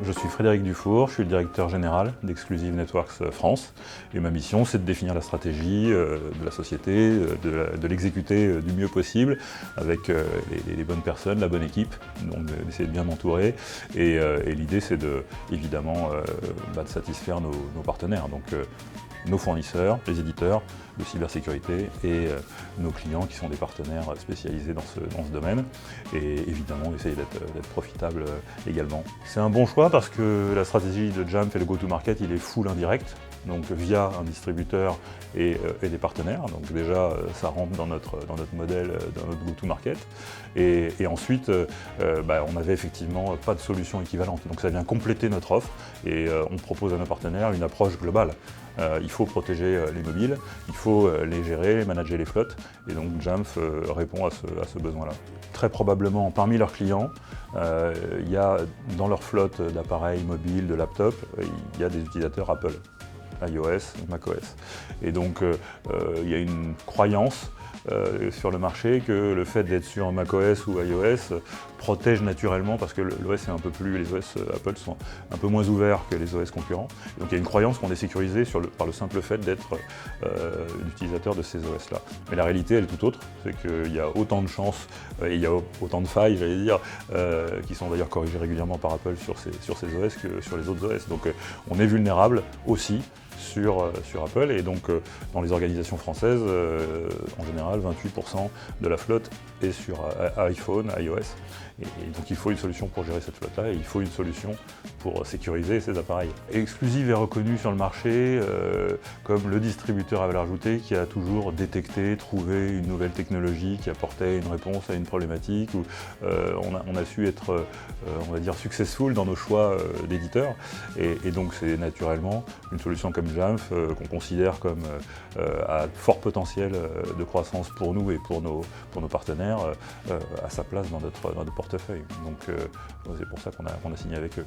Je suis Frédéric Dufour, je suis le directeur général d'Exclusive Networks France et ma mission c'est de définir la stratégie de la société, de l'exécuter du mieux possible avec les bonnes personnes, la bonne équipe, donc d'essayer de bien m'entourer et l'idée c'est évidemment de satisfaire nos partenaires, donc nos fournisseurs, les éditeurs de cybersécurité et nos clients qui sont des partenaires spécialisés dans ce domaine et évidemment essayer d'être profitable également. C'est un bon choix parce que la stratégie de Jamf et le go-to-market il est full indirect, donc via un distributeur et des partenaires, donc déjà ça rentre dans notre modèle, dans notre go-to-market et ensuite on n'avait effectivement pas de solution équivalente, donc ça vient compléter notre offre et on propose à nos partenaires une approche globale. Il faut protéger les mobiles, il faut les gérer, manager les flottes, et donc Jamf répond à ce besoin-là. Très probablement, parmi leurs clients, il y a dans leur flotte d'appareils mobiles, de laptops, il y a des utilisateurs Apple, iOS, macOS. Et donc il y a une croyance sur le marché que le fait d'être sur macOS ou iOS protège naturellement parce que l'OS est un peu plus, les OS Apple sont un peu moins ouverts que les OS concurrents. Donc il y a une croyance qu'on est sécurisé par le simple fait d'être utilisateur de ces OS-là. Mais la réalité elle est tout autre, c'est qu'il y a autant de chances et il y a autant de failles, j'allais dire, qui sont d'ailleurs corrigées régulièrement par Apple sur ces OS que sur les autres OS. Donc on est vulnérable aussi sur Apple et donc dans les organisations françaises, en général 28% de la flotte est sur iPhone, iOS et donc il faut une solution pour gérer cette flotte-là et il faut une solution pour sécuriser ces appareils. Exclusive est reconnu sur le marché comme le distributeur à valeur ajoutée qui a toujours détecté, trouvé une nouvelle technologie qui apportait une réponse à une problématique où on a su être, on va dire, successful dans nos choix d'éditeurs et donc c'est naturellement une solution comme Jamf qu'on considère comme à fort potentiel de croissance pour nous et pour nos partenaires à sa place dans notre portefeuille. Donc c'est pour ça qu'on a signé avec eux.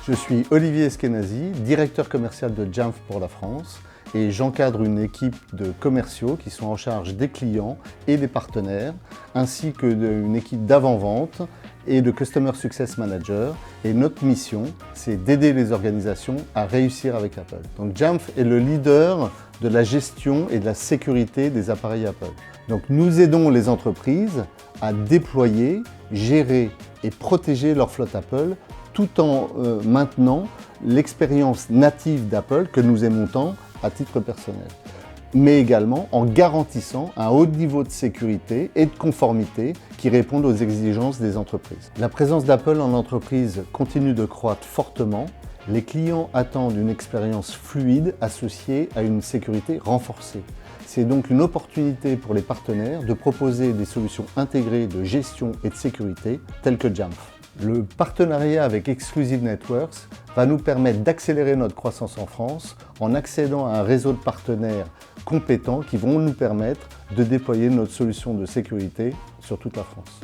Je suis Olivier Eskenazi, directeur commercial de Jamf pour la France et j'encadre une équipe de commerciaux qui sont en charge des clients et des partenaires ainsi qu'une équipe d'avant-vente et de Customer Success Manager. Et notre mission, c'est d'aider les organisations à réussir avec Apple. Donc Jamf est le leader de la gestion et de la sécurité des appareils Apple. Donc nous aidons les entreprises à déployer, gérer et protéger leur flotte Apple tout en maintenant l'expérience native d'Apple que nous aimons tant à titre personnel, mais également en garantissant un haut niveau de sécurité et de conformité qui répondent aux exigences des entreprises. La présence d'Apple en entreprise continue de croître fortement. Les clients attendent une expérience fluide associée à une sécurité renforcée. C'est donc une opportunité pour les partenaires de proposer des solutions intégrées de gestion et de sécurité telles que Jamf. Le partenariat avec Exclusive Networks va nous permettre d'accélérer notre croissance en France en accédant à un réseau de partenaires compétents qui vont nous permettre de déployer notre solution de sécurité sur toute la France.